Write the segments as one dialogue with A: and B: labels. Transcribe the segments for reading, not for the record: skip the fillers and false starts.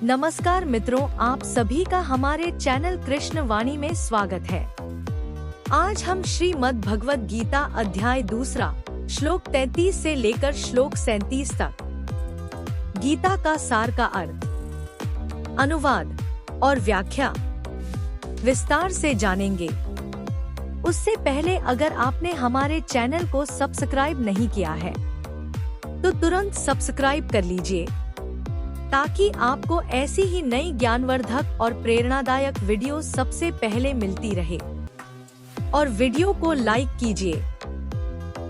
A: नमस्कार मित्रों, आप सभी का हमारे चैनल कृष्ण वाणी में स्वागत है। आज हम श्रीमद् भगवद गीता अध्याय 2 श्लोक 33 से लेकर श्लोक 37 तक गीता का सार का अर्थ, अनुवाद और व्याख्या विस्तार से जानेंगे। उससे पहले अगर आपने हमारे चैनल को सब्सक्राइब नहीं किया है तो तुरंत सब्सक्राइब कर लीजिए ताकि आपको ऐसी ही नई ज्ञानवर्धक और प्रेरणादायक वीडियो सबसे पहले मिलती रहे। और वीडियो को लाइक कीजिए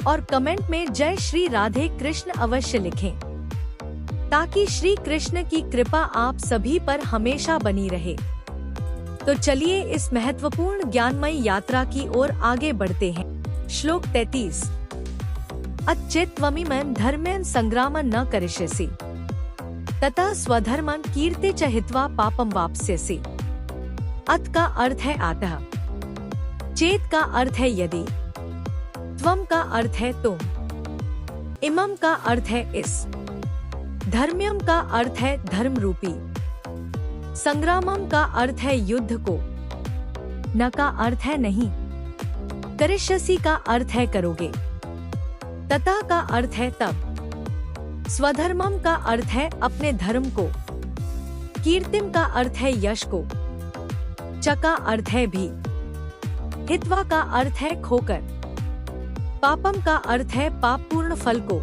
A: और कमेंट में जय श्री राधे कृष्ण अवश्य लिखें ताकि श्री कृष्ण की कृपा आप सभी पर हमेशा बनी रहे। तो चलिए इस महत्वपूर्ण ज्ञानमयी यात्रा की ओर आगे बढ़ते हैं। श्लोक 33 अच्चेत्त्वमिमं धर्मेण संग्रामं न करिष्यसि तथा स्वधर्मं कीर्ते च हित्वा पापम वाप्स्यसि। अत का अर्थ है अतः, चेत का अर्थ है यदि, त्वम का अर्थ है तुम, इमम का अर्थ है इस, धर्म्यम का अर्थ है धर्म रूपी, संग्रामम का अर्थ है युद्ध को, न का अर्थ है नहीं, करिष्यसि का अर्थ है करोगे, तथा का अर्थ है तब, स्वधर्मम का अर्थ है अपने धर्म को, कीर्तिम का अर्थ है यश को, च का अर्थ है भी, हित्वा का अर्थ है खोकर, पापम का अर्थ है पाप पूर्ण फल को,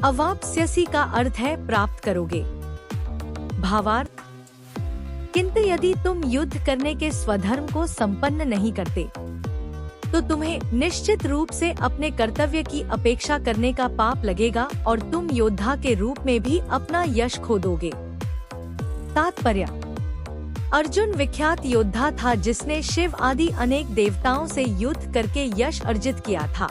A: अवाप्स्यसि का अर्थ है प्राप्त करोगे। भावार्थ, किंतु यदि तुम युद्ध करने के स्वधर्म को संपन्न नहीं करते तो तुम्हें निश्चित रूप से अपने कर्तव्य की अपेक्षा करने का पाप लगेगा और तुम योद्धा के रूप में भी अपना यश खो दोगे। तात्पर्य, अर्जुन विख्यात योद्धा था जिसने शिव आदि अनेक देवताओं से युद्ध करके यश अर्जित किया था।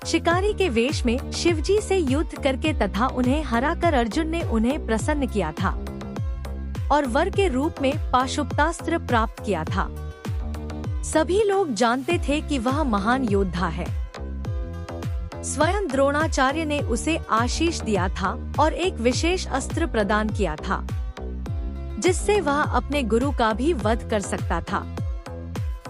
A: शिकारी के वेश में शिवजी से युद्ध करके तथा उन्हें हराकर अर्जुन ने उन्हें प्रसन्न किया था और वर के रूप में पाशुपतास्त्र प्राप्त किया था। सभी लोग जानते थे कि वह महान योद्धा है। स्वयं द्रोणाचार्य ने उसे आशीष दिया था और एक विशेष अस्त्र प्रदान किया था जिससे वह अपने गुरु का भी वध कर सकता था।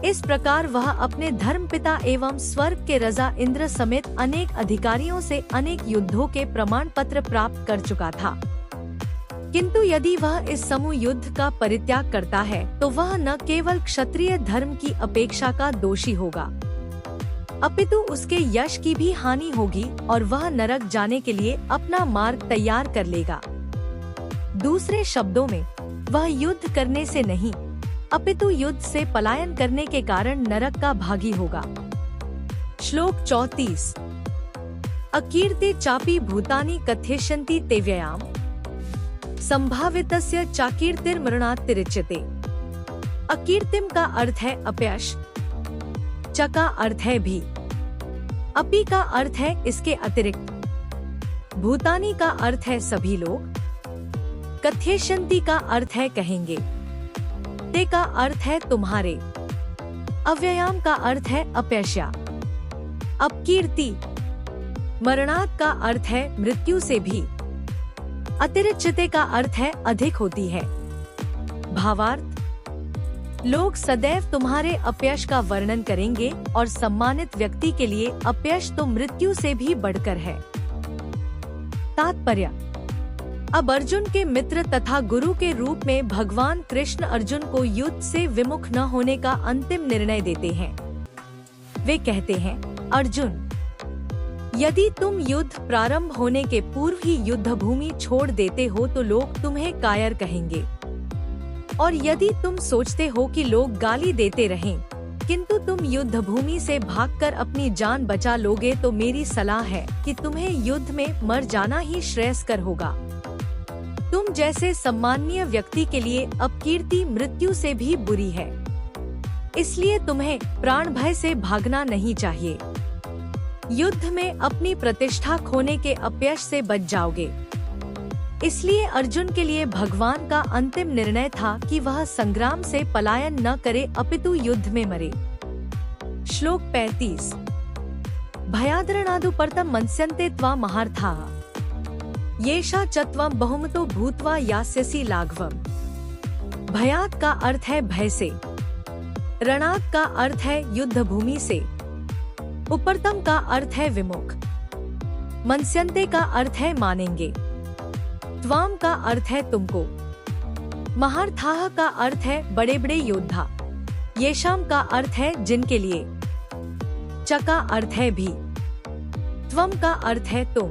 A: इस प्रकार वह अपने धर्मपिता एवं स्वर्ग के राजा इंद्र समेत अनेक अधिकारियों से अनेक युद्धों के प्रमाण पत्र प्राप्त कर चुका था। किंतु यदि वह इस समूह युद्ध का परित्याग करता है तो वह न केवल क्षत्रिय धर्म की अपेक्षा का दोषी होगा अपितु उसके यश की भी हानि होगी और वह नरक जाने के लिए अपना मार्ग तैयार कर लेगा। दूसरे शब्दों में, वह युद्ध करने से नहीं अपितु युद्ध से पलायन करने के कारण नरक का भागी होगा। श्लोक 34 अकीर्ति चापी भूतानि कथयिष्यन्ति ते व्ययाम संभावितस्य चाकीर्तिर्मरणात् तिरिच्यते। अकीर्तिम का अर्थ है अपयश, च का अर्थ है भी, अपि का अर्थ है इसके अतिरिक्त, भूतानि का अर्थ है सभी लोग, कथयिष्यन्ति का अर्थ है कहेंगे, ते का अर्थ है तुम्हारे, अव्ययाम का अर्थ है अपयशा, अपकीर्ति, मरणात् का अर्थ है मृत्यु से भी, अतिरिच्यते का अर्थ है अधिक होती है। भावार्थ, लोग सदैव तुम्हारे अपयश का वर्णन करेंगे और सम्मानित व्यक्ति के लिए अपयश तो मृत्यु से भी बढ़कर है। तात्पर्य, अब अर्जुन के मित्र तथा गुरु के रूप में भगवान कृष्ण अर्जुन को युद्ध से विमुख न होने का अंतिम निर्णय देते हैं। वे कहते हैं, अर्जुन, यदि तुम युद्ध प्रारंभ होने के पूर्व ही युद्ध भूमि छोड़ देते हो तो लोग तुम्हें कायर कहेंगे, और यदि तुम सोचते हो कि लोग गाली देते रहें किंतु तुम युद्ध भूमि से भागकर अपनी जान बचा लोगे तो मेरी सलाह है कि तुम्हें युद्ध में मर जाना ही श्रेयस्कर होगा। तुम जैसे सम्माननीय व्यक्ति के लिए अपकीर्ति मृत्यु से भी बुरी है, इसलिए तुम्हें प्राण भय से भागना नहीं चाहिए। युद्ध में अपनी प्रतिष्ठा खोने के अपयश से बच जाओगे। इसलिए अर्जुन के लिए भगवान का अंतिम निर्णय था कि वह संग्राम से पलायन न करे अपितु युद्ध में मरे। श्लोक 35 भयाद्रणादुपर्तम मन्स्यन्ते त्वा महार्थाः येषा चत्वं बहुमतो भूत्वा यास्यसि लाघवम्। भयात् का अर्थ है भय से, रणात् का अर्थ है युद्ध भूमि से, उपरतम का अर्थ है विमुख, मन्स्यन्ते का अर्थ है मानेंगे, त्वाम का अर्थ है तुमको, महार्थाः का अर्थ है बड़े बड़े योद्धा, येषाम का अर्थ है जिनके लिए, च का अर्थ है भी, त्वम का अर्थ है तुम,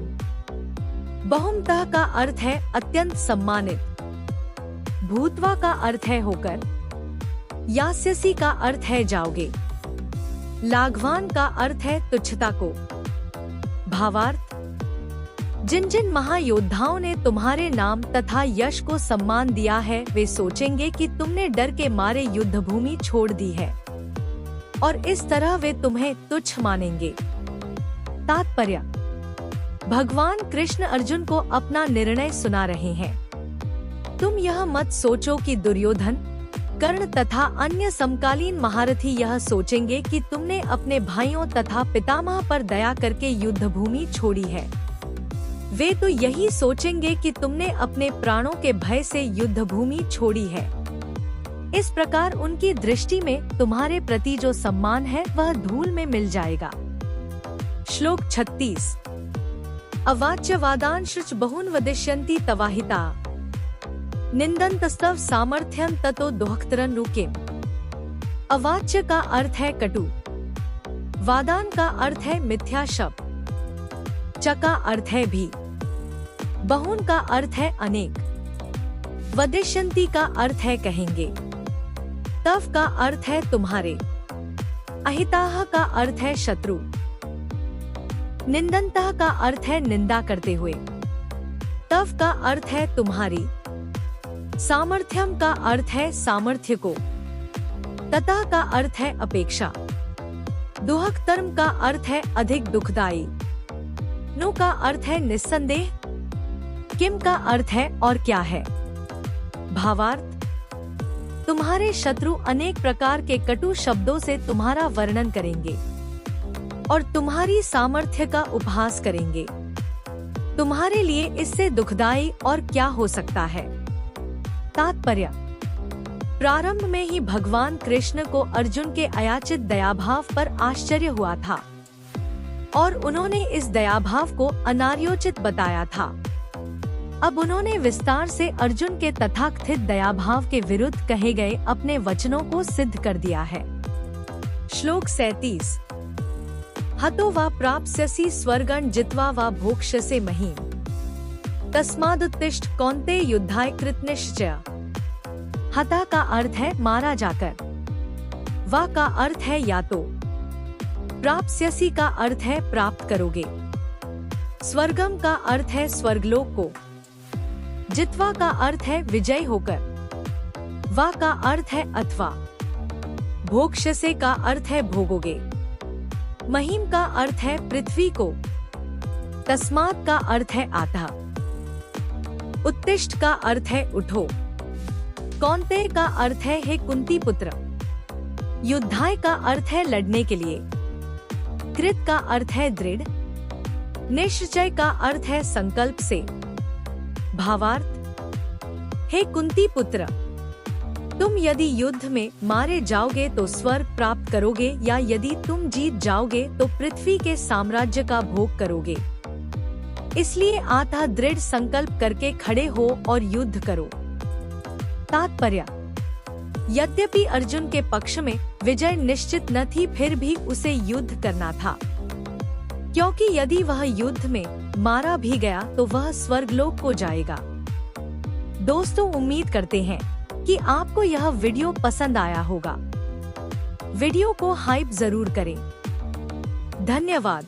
A: बहुमतः का अर्थ है अत्यंत सम्मानित, भूत्वा का अर्थ है होकर, यास्यसि का अर्थ है जाओगे, लाघवान का अर्थ है तुच्छता को। भावार्थ, जिन जिन महायोद्धाओं ने तुम्हारे नाम तथा यश को सम्मान दिया है वे सोचेंगे कि तुमने डर के मारे युद्ध भूमि छोड़ दी है और इस तरह वे तुम्हें तुच्छ मानेंगे। तात्पर्य, भगवान कृष्ण अर्जुन को अपना निर्णय सुना रहे हैं। तुम यह मत सोचो कि दुर्योधन, कर्ण तथा अन्य समकालीन महारथी यह सोचेंगे कि तुमने अपने भाइयों तथा पितामह पर दया करके युद्ध भूमि छोड़ी है। वे तो यही सोचेंगे कि तुमने अपने प्राणों के भय से युद्ध भूमि छोड़ी है। इस प्रकार उनकी दृष्टि में तुम्हारे प्रति जो सम्मान है वह धूल में मिल जाएगा। श्लोक 36। अवाच्यवादांश्च बहून् वदिष्यन्ति तवाहिता, निन्दन्तस्तव सामर्थ्यं ततो दुःखतरं किम्। अवाच्य का अर्थ है कटु, वादान का अर्थ है मिथ्या शब्द, च का अर्थ है भी, बहुन का अर्थ है अनेक, वदिष्यन्ति का अर्थ है कहेंगे, तव का अर्थ है तुम्हारे, अहिताः का अर्थ है शत्रु, निन्दन्तः का अर्थ है निंदा करते हुए, तव का अर्थ है तुम्हारी, सामर्थ्यम का अर्थ है सामर्थ्य को, ततः का अर्थ है अपेक्षा, दुःखतरम का अर्थ है अधिक दुखदाई, नु का अर्थ है निस्संदेह, किम का अर्थ है और क्या है। भावार्थ, तुम्हारे शत्रु अनेक प्रकार के कटु शब्दों से तुम्हारा वर्णन करेंगे और तुम्हारी सामर्थ्य का उपहास करेंगे। तुम्हारे लिए इससे दुखदाई और क्या हो सकता है। तात्पर्य, प्रारंभ में ही भगवान कृष्ण को अर्जुन के अयाचित दयाभाव पर आश्चर्य हुआ था और उन्होंने इस दयाभाव को अनार्योचित बताया था। अब उन्होंने विस्तार से अर्जुन के तथाकथित दयाभाव के विरुद्ध कहे गए अपने वचनों को सिद्ध कर दिया है। श्लोक 37। हतो वा प्राप्स्यसि स्वर्गं जित्वा वा भोक्ष्यसे महीम्, तस्मादुत्तिष्ठ कौन्तेय युद्धाय कृतनिश्चय। हता का अर्थ है मारा जाकर, वा का अर्थ है या तो, प्राप्स्यसि का अर्थ है प्राप्त करोगे, स्वर्गम का अर्थ है स्वर्गलोक को, जित्वा का अर्थ है विजय होकर, वा का अर्थ है अथवा, भोक्ष्यसे का अर्थ है भोगोगे, महीम का अर्थ है पृथ्वी को, तस्मात् का अर्थ है अतः, उत्तिष्ठ का अर्थ है उठो, कौन्तेय का अर्थ है हे कुंती पुत्र, युद्धाय का अर्थ है लड़ने के लिए, कृत का अर्थ है दृढ़, निश्चय का अर्थ है संकल्प से। भावार्थ, हे कुंती पुत्र, तुम यदि युद्ध में मारे जाओगे तो स्वर्ग प्राप्त करोगे या यदि तुम जीत जाओगे तो पृथ्वी के साम्राज्य का भोग करोगे। इसलिए आतः दृढ़ संकल्प करके खड़े हो और युद्ध करो। तात्पर्य, यद्यपि अर्जुन के पक्ष में विजय निश्चित न थी फिर भी उसे युद्ध करना था, क्योंकि यदि वह युद्ध में मारा भी गया तो वह स्वर्गलोक को जाएगा। दोस्तों, उम्मीद करते हैं कि आपको यह वीडियो पसंद आया होगा। वीडियो को हाइप जरूर करें। धन्यवाद।